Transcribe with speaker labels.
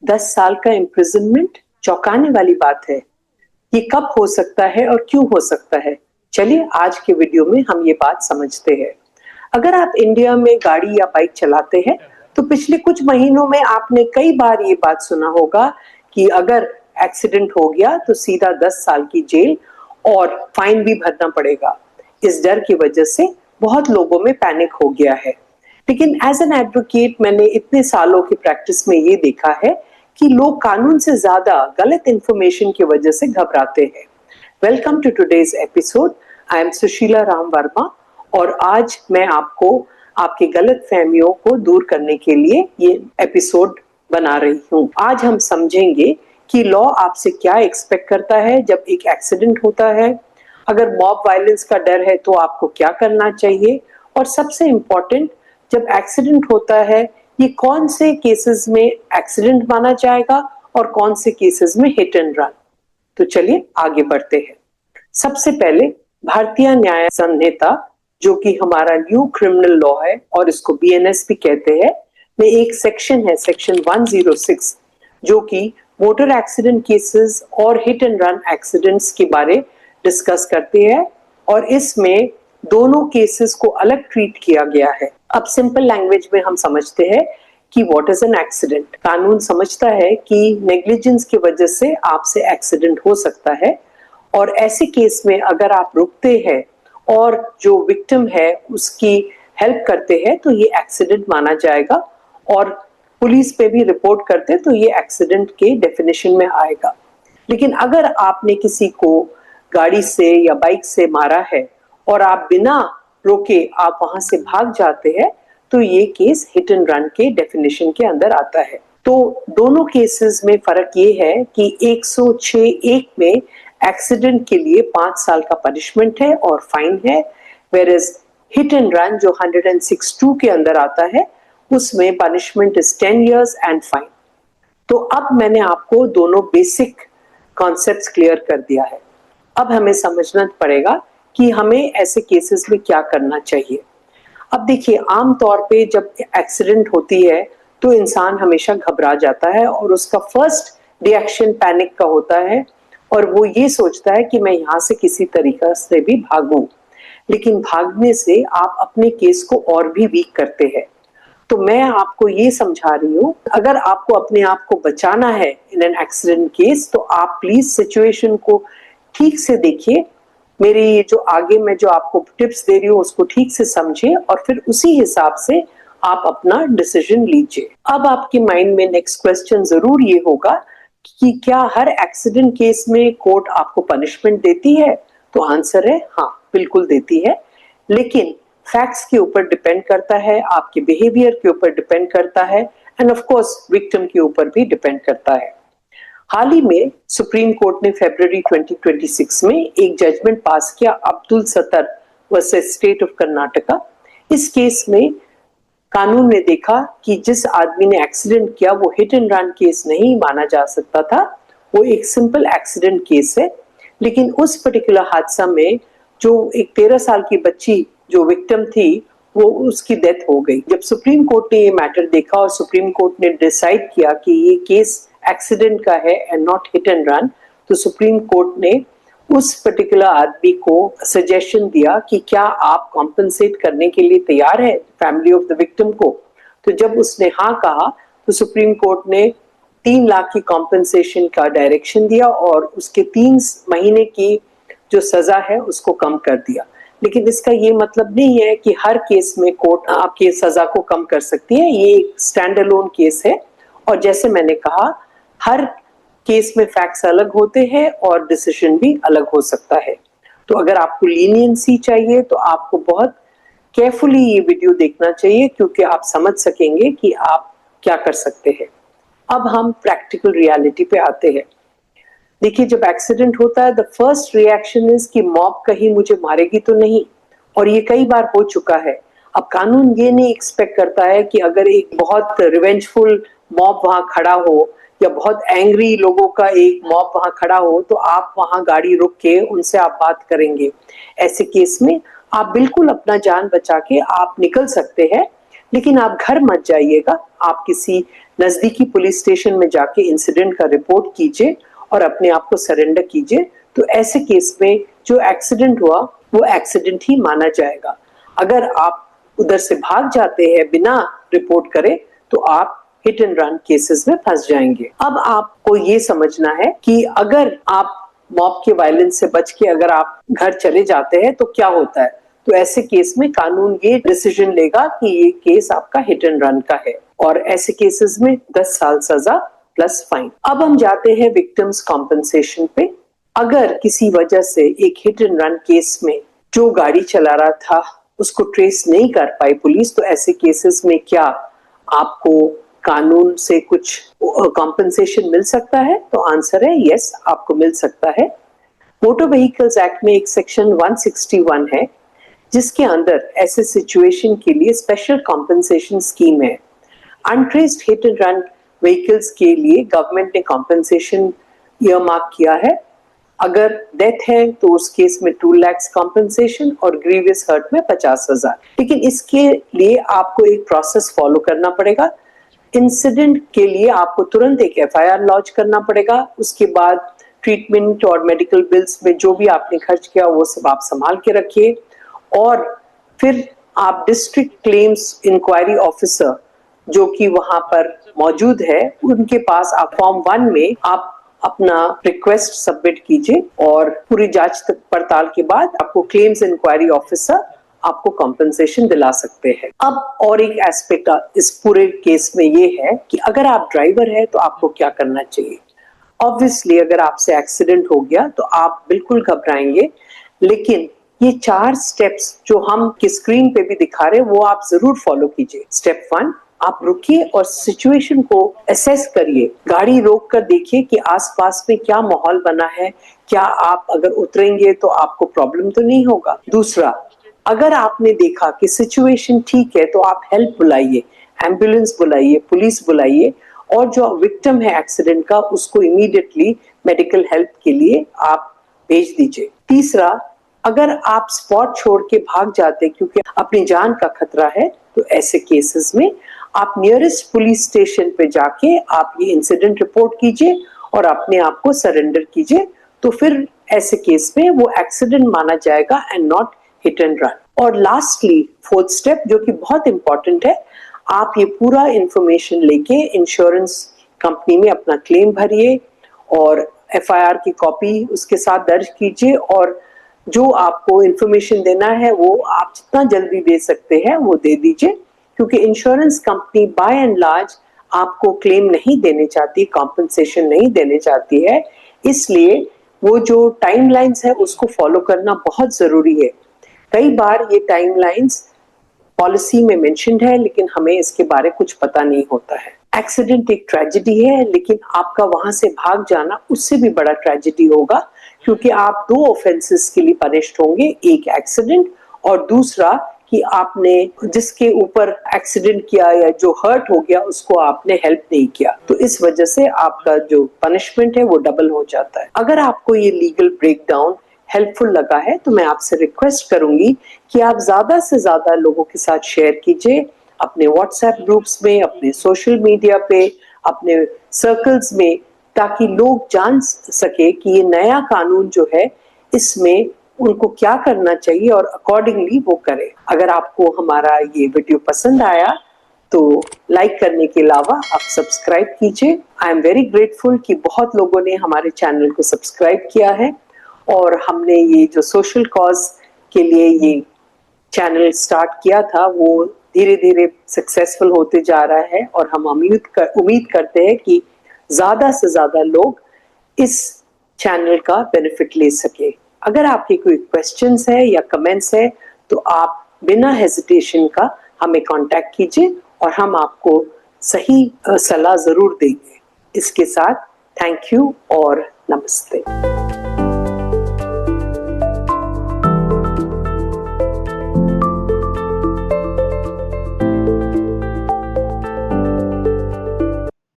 Speaker 1: 10 साल का इम्प्रिजनमेंट चौंकाने वाली बात है। ये कब हो सकता है और क्यों हो सकता है? चलिए आज के वीडियो में हम ये बात समझते हैं। अगर आप इंडिया में गाड़ी या बाइक चलाते हैं तो पिछले कुछ महीनों में आपने कई बार ये बात सुना होगा कि अगर एक्सीडेंट हो गया तो सीधा 10 साल की जेल और फाइन भी भरना पड़ेगा। इस डर की वजह से बहुत लोगों में पैनिक हो गया है। लेकिन एज एन एडवोकेट मैंने इतने सालों की प्रैक्टिस में ये देखा है कि लोग कानून से ज्यादा गलत इंफॉर्मेशन की वजह से घबराते हैं। Welcome to today's episode. I am Sushila Ram Verma और आज मैं आपको आपकी गलत फहमियों को दूर करने के लिए ये एपिसोड बना रही हूँ। आज हम समझेंगे कि लॉ आपसे क्या एक्सपेक्ट करता है जब एक एक्सीडेंट होता है, अगर मॉब वायलेंस का डर है तो आपको क्या करना चाहिए, और सबसे इम्पोर्टेंट जब एक्सीडेंट होता है ये कौन से केसेस में एक्सीडेंट माना जाएगा और कौन से केसेस में हिट एंड रन। तो चलिए आगे बढ़ते हैं। सबसे पहले भारतीय न्याय संहिता, जो कि हमारा न्यू क्रिमिनल लॉ है और इसको बीएनएस भी कहते हैं, में एक सेक्शन है, सेक्शन 106, जो कि मोटर एक्सीडेंट केसेस और हिट एंड रन एक्सीडेंट्स के बारे डिस्कस करते हैं और इसमें दोनों केसेस को अलग ट्रीट किया गया है। अब सिंपल लैंग्वेज में हम समझते हैं कि व्हाट इज एन एक्सीडेंट। कानून समझता है कि नेग्लिजेंस की वजह से आपसे एक्सीडेंट हो सकता है और ऐसे केस में अगर आप रुकते हैं और जो विक्टिम है उसकी हेल्प करते हैं तो ये एक्सीडेंट माना जाएगा और पुलिस पे भी रिपोर्ट करते तो ये एक्सीडेंट के डेफिनेशन में आएगा। लेकिन अगर आपने किसी को गाड़ी से या बाइक से मारा है और आप बिना रोके आप वहां से भाग जाते हैं तो ये केस हिट एंड रन के डेफिनेशन के अंदर आता है। तो दोनों केसेस में फर्क ये है कि 106(1) में एक्सीडेंट के लिए 5 साल का पनिशमेंट है और फाइन है, वेयरएज हिट एंड रन जो 106(2) के अंदर आता है उसमें punishment is 10 years and fine. तो अब मैंने आपको दोनों बेसिक कॉन्सेप्ट्स क्लियर कर दिया है। अब हमें समझना पड़ेगा कि हमें ऐसे केसेस में क्या करना चाहिए। अब देखिए, आमतौर पे जब एक्सीडेंट होती है तो इंसान हमेशा घबरा जाता है और उसका फर्स्ट रिएक्शन पैनिक का होता है और वो ये सोचता है कि मैं यहाँ से किसी तरीका से भी भागूं। लेकिन भागने से आप अपने केस को और भी वीक करते हैं। तो मैं आपको ये समझा रही हूँ, अगर आपको अपने आप को बचाना है इन एन एक्सीडेंट केस तो आप प्लीज सिचुएशन को ठीक से देखिए। मेरी ये जो आगे मैं जो आपको टिप्स दे रही हूँ उसको ठीक से समझिए और फिर उसी हिसाब से आप अपना डिसीजन लीजिए। अब आपके माइंड में नेक्स्ट क्वेश्चन जरूर ये होगा कि क्या हर एक्सीडेंट केस में कोर्ट आपको पनिशमेंट देती है? तो आंसर है हाँ, बिल्कुल देती है, लेकिन फैक्ट्स के ऊपर डिपेंड करता है, आपके बिहेवियर के ऊपर डिपेंड करता है एंड ऑफ कोर्स विक्टिम के ऊपर भी डिपेंड करता है। हाल ही में सुप्रीम कोर्ट ने फरवरी 2026 में एक जजमेंट पास किया, अब्दुल सत्तर वर्सेस स्टेट ऑफ कर्नाटका। इस केस में कानून ने देखा कि जिस आदमी ने एक्सीडेंट किया वो हिट एंड रन केस नहीं माना जा सकता था, वो एक सिंपल एक्सीडेंट केस है। लेकिन उस पर्टिकुलर हादसा में जो एक 13 साल की बच्ची जो विक्टिम थी वो उसकी डेथ हो गई। जब सुप्रीम कोर्ट ने ये मैटर देखा और सुप्रीम कोर्ट ने डिसाइड किया कि ये केस एक्सीडेंट का है and not hit and run, तो सुप्रीम कोर्ट ने उस पर्टिकुलर आदमी को सजेशन दिया कि क्या आप कॉम्पनसेट करने के लिए तैयार है फैमिली ऑफ द विक्टिम को। तो जब उसने हाँ कहा तो सुप्रीम कोर्ट ने 3 लाख की कॉम्पनसेशन का डायरेक्शन दिया और उसके 3 महीने की जो सजा है उसको कम कर दिया। लेकिन इसका ये मतलब नहीं है कि हर केस में कोर्ट आपकी सजा को कम कर सकती है। ये एक स्टैंड अलोन केस है और जैसे मैंने कहा हर केस में फैक्ट्स अलग होते हैं और डिसीजन भी अलग हो सकता है। तो अगर आपको लीनियंसी चाहिए तो आपको बहुत केयरफुली ये वीडियो देखना चाहिए क्योंकि आप समझ सकेंगे कि आप क्या कर सकते हैं। अब हम प्रैक्टिकल रियलिटी पे आते हैं। देखिए, जब एक्सीडेंट होता है द फर्स्ट रिएक्शन इज कि मॉब कहीं मुझे मारेगी तो नहीं, और ये कई बार हो चुका है। अब कानून ये नहीं एक्सपेक्ट करता है कि अगर एक बहुत रिवेंजफुल मॉब वहां खड़ा हो या बहुत एंग्री लोगों का एक मॉब वहां खड़ा हो तो आप वहां गाड़ी रुक के उनसे आप बात करेंगे। ऐसे केस में आप बिल्कुल अपना जान बचा के आप निकल सकते हैं, लेकिन आप घर मत जाइएगा, आप किसी नजदीकी पुलिस स्टेशन में जाके इंसिडेंट का रिपोर्ट कीजिए और अपने आप को सरेंडर कीजिए। तो ऐसे केस में जो एक्सीडेंट हुआ वो एक्सीडेंट ही माना जाएगा। अगर आप उधर से भाग जाते हैं बिना रिपोर्ट करे तो आप हिट एंड रन केसेस में फंस जाएंगे। अब आपको ये समझना है कि अगर आप मॉब के वायलेंस से बच के अगर आप घर चले जाते हैं तो क्या होता है। तो ऐसे केस में कानून ये डिसीजन लेगा कि ये केस आपका हिट एंड रन का है और ऐसे केसेस में 10 साल सजा प्लस फाइन। अब हम जाते हैं विक्टिम्स कॉम्पनसेशन पे। अगर किसी वजह से एक हिट एंड रन केस में जो गाड़ी चला रहा था उसको ट्रेस नहीं कर पाई पुलिस, तो ऐसे केसेस में क्या आपको कानून से कुछ कॉम्पनसेशन मिल सकता है? तो आंसर है यस, आपको मिल सकता है। मोटर व्हीकल्स एक्ट में एक सेक्शन 161 है जिसके अंदर ऐसे सिचुएशन के लिए स्पेशल कॉम्पनसेशन स्कीम है। अनट्रेस्ड हिट एंड रन व्हीकल्स के लिए गवर्नमेंट ने कॉम्पनसेशन ईयरमार्क किया है। अगर डेथ है तो उस केस में 2 लाख कॉम्पनसेशन और ग्रीवियस हर्ट में 50,000। लेकिन इसके लिए आपको एक प्रोसेस फॉलो करना पड़ेगा। इंसिडेंट के लिए आपको तुरंत एक एफआईआर लॉन्च करना पड़ेगा। उसके बाद ट्रीटमेंट और मेडिकल बिल्स में जो भी आपने खर्च किया वो सब आप संभाल के रखिए और फिर आप डिस्ट्रिक्ट क्लेम्स इंक्वायरी ऑफिसर जो कि वहां पर मौजूद है उनके पास आप फॉर्म 1 में आप अपना रिक्वेस्ट सबमिट कीजिए और पूरी जांच पड़ताल के बाद आपको क्लेम्स इंक्वायरी ऑफिसर आपको कॉम्पनसेशन दिला सकते हैं। अब और एक एस्पेक्ट इस पूरे केस में ये है कि अगर आप ड्राइवर है तो आपको क्या करना चाहिए। ऑब्वियसली अगर आपसे एक्सीडेंट हो गया तो आप बिल्कुल घबराएंगे, लेकिन ये 4 स्टेप्स जो हम की स्क्रीन पे भी दिखा रहे हैं वो आप जरूर फॉलो कीजिए। स्टेप 1, आप रुकिए और सिचुएशन को असेस करिए। गाड़ी रोक कर देखिए कि आसपास में क्या माहौल बना है, क्या आप अगर उतरेंगे तो आपको प्रॉब्लम तो नहीं होगा। दूसरा, अगर आपने देखा कि सिचुएशन ठीक है तो आप हेल्प बुलाइए, एम्बुलेंस बुलाइए, पुलिस बुलाइए और जो विक्टिम है एक्सीडेंट का उसको इमीडिएटली मेडिकल हेल्प के लिए आप भेज दीजिए। तीसरा, अगर आप स्पॉट छोड़ के भाग जाते क्योंकि अपनी जान का खतरा है तो ऐसे केसेस में आप नियरेस्ट पुलिस स्टेशन पे जाके आप ये इंसिडेंट रिपोर्ट कीजिए और अपने आप को सरेंडर कीजिए। तो फिर ऐसे केस में वो एक्सीडेंट माना जाएगा and not hit and run. और लास्टली 4th स्टेप जो कि बहुत इंपॉर्टेंट है, आप ये पूरा इंफॉर्मेशन लेके इंश्योरेंस कंपनी में अपना क्लेम भरिए और एफआईआर की कॉपी उसके साथ दर्ज कीजिए और जो आपको इंफॉर्मेशन देना है वो आप जितना जल्दी दे सकते हैं वो दे दीजिए, क्योंकि insurance company by and large आपको क्लेम नहीं देने चाहती, कॉम्पनसेशन नहीं देने चाहती है। इसलिए वो जो टाइमलाइंस है उसको फॉलो करना बहुत जरूरी है। कई बार ये टाइमलाइंस पॉलिसी में मेंशन्ड है लेकिन हमें इसके बारे कुछ पता नहीं होता है। एक्सीडेंट एक ट्रेजेडी है लेकिन आपका वहां से भाग जाना उससे भी बड़ा ट्रेजेडी होगा, क्योंकि आप 2 ऑफेंसेस के लिए पनिश्ड होंगे, एक एक्सीडेंट और दूसरा कि आपने जिसके ऊपर एक्सीडेंट किया या जो हर्ट हो गया उसको आपने हेल्प नहीं किया, तो इस वजह से आपका जो पनिशमेंट है वो डबल हो जाता है। अगर आपको ये लीगल ब्रेकडाउन हेल्पफुल लगा है तो मैं आपसे रिक्वेस्ट करूंगी कि आप ज्यादा से ज्यादा लोगों के साथ शेयर कीजिए, अपने व्हाट्सएप ग्रुप्स में, अपने सोशल मीडिया पे, अपने सर्कल्स में, ताकि लोग जान सके कि ये नया कानून जो है इसमें उनको क्या करना चाहिए और अकॉर्डिंगली वो करें। अगर आपको हमारा ये वीडियो पसंद आया तो लाइक करने के अलावा आप सब्सक्राइब कीजिए। आई एम वेरी ग्रेटफुल कि बहुत लोगों ने हमारे चैनल को सब्सक्राइब किया है और हमने ये जो सोशल कॉज के लिए ये चैनल स्टार्ट किया था वो धीरे धीरे सक्सेसफुल होते जा रहा है और हम उम्मीद करते हैं कि ज्यादा से ज्यादा लोग इस चैनल का बेनिफिट ले सके। अगर आपके कोई क्वेश्चंस है या कमेंट्स है तो आप बिना हेजिटेशन का हमें कांटेक्ट कीजिए और हम आपको सही सलाह जरूर देंगे। इसके साथ थैंक यू और नमस्ते।